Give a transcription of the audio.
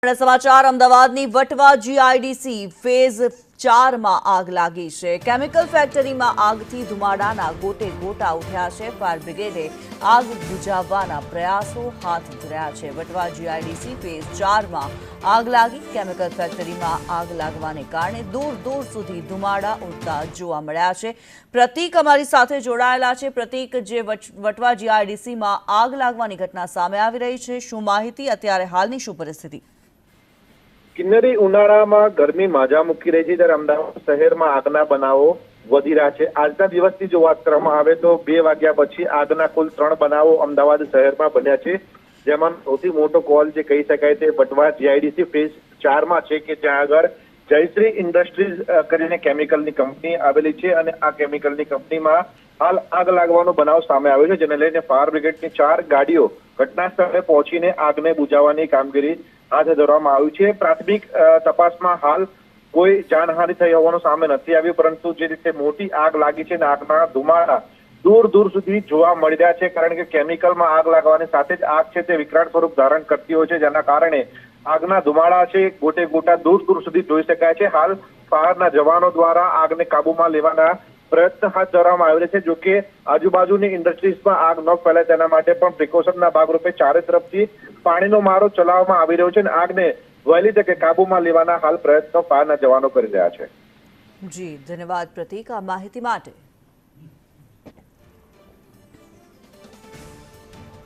समाचार अमदावादની Vatva GIDC phase 4 માં આગ લાગી છે। કેમિકલ ફેક્ટરીમાં આગથી ધુમાડાના ગોટે ગોટા ઉઠ્યા છે। ફાયર બ્રિગેડે આગ બુઝાવવાના પ્રયાસો હાથ ધર્યા છે। વટવા જીઆઈડીસી ફેઝ 4 માં આગ લાગી। કેમિકલ ફેક્ટરીમાં આગ લાગવાને કારણે દૂર દૂર સુધી ધુમાડા ઉડતા જોવા મળ્યા છે। પ્રતીક અમારી સાથે જોડાયેલા છે। પ્રતીક, જે વટવા જીઆઈડીસીમાં આગ લાગવાની ઘટના સામે આવી રહી છે, શું માહિતી? અત્યારે હાલની શું પરિસ્થિતિ? કિન્નરી ઉનાળામાં ગરમી માજા મૂકી રહી છે, ત્યારે અમદાવાદ શહેરમાં આગના બનાવો વધી રહ્યા છે। આજના દિવસની જો વાત કરવામાં આવે તો 2 વાગ્યા પછી આગના કુલ 3 બનાવો અમદાવાદ શહેરમાં બન્યા છે, જેમાં સૌથી મોટો કોલ જે કહી શકાય તે વટવા જીઆઈડીસી ફેઝ 4 માં છે, કે જ્યાં આગળ જયશ્રી ઇન્ડસ્ટ્રીઝ કરીને કેમિકલની કંપની આવેલી છે અને આ કેમિકલની કંપનીમાં હાલ આગ લાગવાનો બનાવ સામે આવ્યો છે, જેને લઈને ફાયર બ્રિગેડની 4 ગાડીઓ ઘટના સ્થળે પહોંચીને આગને બુઝાવવાની કામગીરી હાથ ધરવામાં આવી છે। પ્રાથમિક તપાસમાં હાલ કોઈ જાનહાનિ થઈ હોવાનું સામે નથી આવ્યું, પરંતુ જે રીતે મોટી આગ લાગી છે અને આગના ધુમાડા દૂર દૂર સુધી જોવા મળી રહ્યા છે, કારણ કે કેમિકલમાં આગ લાગવાની સાથે જ આગ છે તે વિકરાળ સ્વરૂપ ધારણ કરતી હોય છે, જેના કારણે આગના ધુમાડા છે ગોટે ગોટા દૂર દૂર સુધી જોઈ શકાય છે। હાલ ફાયરના જવાનો દ્વારા આગને કાબુમાં લેવાના પ્રયત્ન હાથ ધરવામાં આવી છે। જો કે આજુબાજુની ઇન્ડસ્ટ્રીઝમાં આગ ન ફેલાય તેના માટે પણ પ્રિકોશનના ભાગરૂપે ચારે તરફથી પાણીનો મારો ચલાવવામાં આવી રહ્યો છે અને આગને વહેલી તકે કાબુમાં લેવાના હાલ પ્રયત્નો ફાયરના જવાનો કરી રહ્યા છે। જી, ધન્યવાદ પ્રતીક આ માહિતી માટે।